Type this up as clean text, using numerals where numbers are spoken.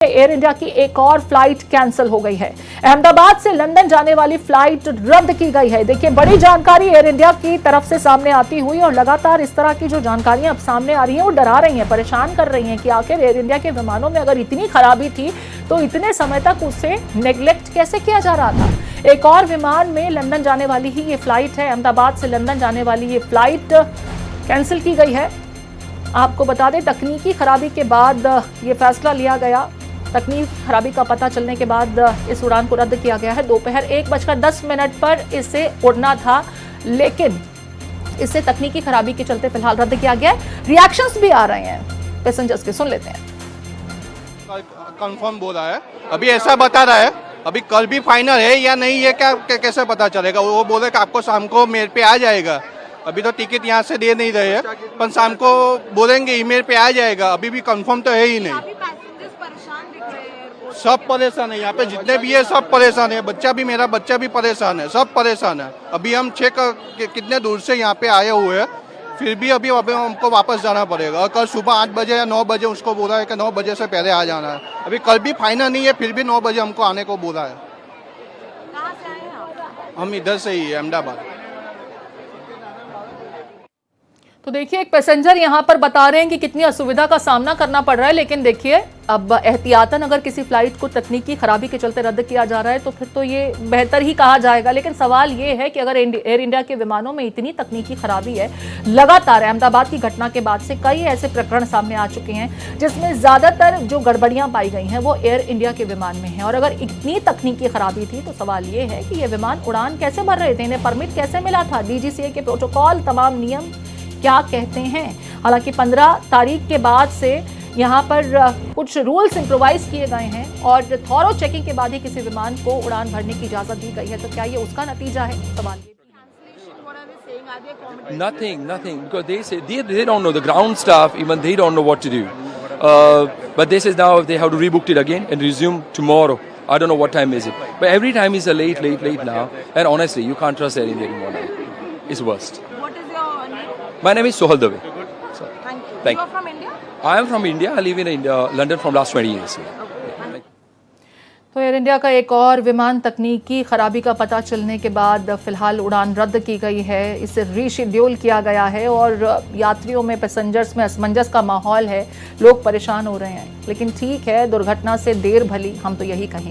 Air India की एक और फ्लाइट कैंसिल हो गई है। अहमदाबाद से लंदन जाने वाली फ्लाइट रद्द की गई है। देखिए, बड़ी जानकारी एयर इंडिया की तरफ से सामने आती हुई और लगातार इस तरह की जो जानकारियां अब सामने आ रही हैं वो डरा रही हैं, परेशान कर रही हैं कि आखिर एयर इंडिया के विमानों में अगर इतनी खराबी थी तो इतने समय तक उसे नेग्लेक्ट कैसे किया जा रहा था। एक और विमान में लंदन जाने वाली ही ये फ्लाइट है। अहमदाबाद से लंदन जाने वाली ये फ्लाइट कैंसिल की गई है। आपको बता दें, तकनीकी खराबी के बाद ये फैसला लिया गया। तकनीकी खराबी का पता चलने के बाद इस उड़ान को रद्द किया गया है। दोपहर 1:10 पर इसे उड़ना था, लेकिन इसे तकनीकी खराबी के चलते फिलहाल रद्द किया गया है। रिएक्शंस भी आ रहे हैं पैसेंजर्स के, सुन लेते हैं। कंफर्म बोला है, अभी ऐसा बता रहा है, अभी कल भी फाइनल है या नहीं ये क्या कैसे पता चलेगा। वो बोले कि आपको शाम को मेल पे आ जाएगा। अभी तो टिकट यहाँ से दे नहीं रहे हैं, पर शाम को बोलेंगे ईमेल पे आ जाएगा। अभी भी कंफर्म तो है ही नहीं। सब परेशान है यहाँ पे, जितने भी है सब परेशान है। मेरा बच्चा भी परेशान है, सब परेशान है। अभी हम चेक कितने दूर से यहाँ पे आए हुए हैं, फिर भी अभी हमको वापस जाना पड़ेगा। कल सुबह 8 बजे या 9 बजे उसको बोला है कि 9 बजे से पहले आ जाना है। अभी कल भी फाइनल नहीं है, फिर भी 9 बजे हमको आने को बोला है। कहाँ से आए हैं आप? हम इधर से ही है, अहमदाबाद। तो देखिए, एक पैसेंजर यहाँ पर बता रहे हैं कि कितनी असुविधा का सामना करना पड़ रहा है। लेकिन देखिए, अब एहतियातन अगर किसी फ्लाइट को तकनीकी खराबी के चलते रद्द किया जा रहा है तो फिर तो ये बेहतर ही कहा जाएगा। लेकिन सवाल ये है कि अगर एयर इंडिया के विमानों में इतनी तकनीकी खराबी है, लगातार अहमदाबाद की घटना के बाद से कई ऐसे प्रकरण सामने आ चुके हैं जिसमें ज्यादातर जो गड़बड़ियां पाई गई हैं वो एयर इंडिया के विमान में है। और अगर इतनी तकनीकी खराबी थी तो सवाल ये है कि ये विमान उड़ान कैसे भर रहे थे, इन्हें परमिट कैसे मिला था, DGCA के प्रोटोकॉल, तमाम नियम क्या कहते हैं। हालांकि 15 तारीख के बाद से यहाँ पर कुछ रूल्स इम्प्रोवाइज किए गए हैं और थॉरो चेकिंग के बाद ही किसी विमान को उड़ान भरने की इजाजत दी गई है। तो क्या ये उसका नतीजा है? सवाल ये Nothing, because they say they don't know, the ground staff even they don't know what to do. But this is now they have to rebook it again and resume tomorrow. I don't know what time is it, but every time is a late now. And honestly, you can't trust Air India anymore. It's worst. What is your name? My name is Sohal Dave. So, Thank you. Thank You are from India? I am from India. I live in London from last 20 years. तो air India का एक और विमान तकनीकी खराबी का पता चलने के बाद फिलहाल उड़ान रद्द की गई है। इसे रीशेड्यूल किया गया है और यात्रियों में, पैसेंजर्स में असमंजस का माहौल है। लोग परेशान हो रहे हैं, लेकिन ठीक है, दुर्घटना से देर भली, हम तो यही कहेंगे।